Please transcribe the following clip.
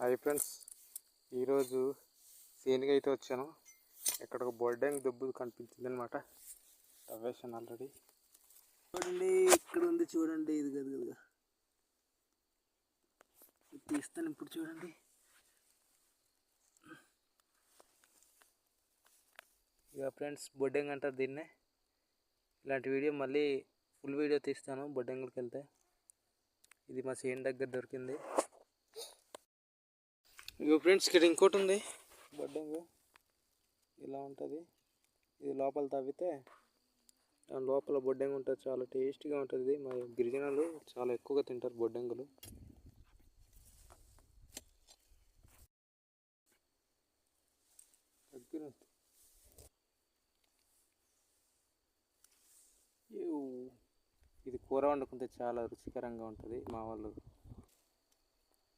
Hi friends, ఈరోజు సీన్కి అయితే వచ్చాను. ఇక్కడ ఒక బొడ్డంగి దుబ్బు కనిపించింది అనమాట. తవ్వేశాను ఆల్రెడీ. చూడండి, ఇక్కడ ఉంది చూడండి. ఇది కదా తీస్తాను ఇప్పుడు. చూడండి, ఇక ఫ్రెండ్స్ బొడ్డంగి అంటారు దీన్నే. ఇలాంటి వీడియో మళ్ళీ ఫుల్ వీడియో తీస్తాను బొడ్డంగికి వెళ్తే. ఇది మా సీన్ దగ్గర దొరికింది. ఇక ఫ్రెండ్స్, ఇక్కడ ఇంకోటి ఉంది బొడ్డంగి. ఇలా ఉంటుంది. ఇది లోపల తవ్వితే దాని లోపల బొడ్డంగి ఉంటుంది. చాలా టేస్టీగా ఉంటుంది. మా గిరిజనులు చాలా ఎక్కువగా తింటారు బొడ్డంగులు. ఇది కూర వండుకుంటే చాలా రుచికరంగా ఉంటుంది. మా వాళ్ళు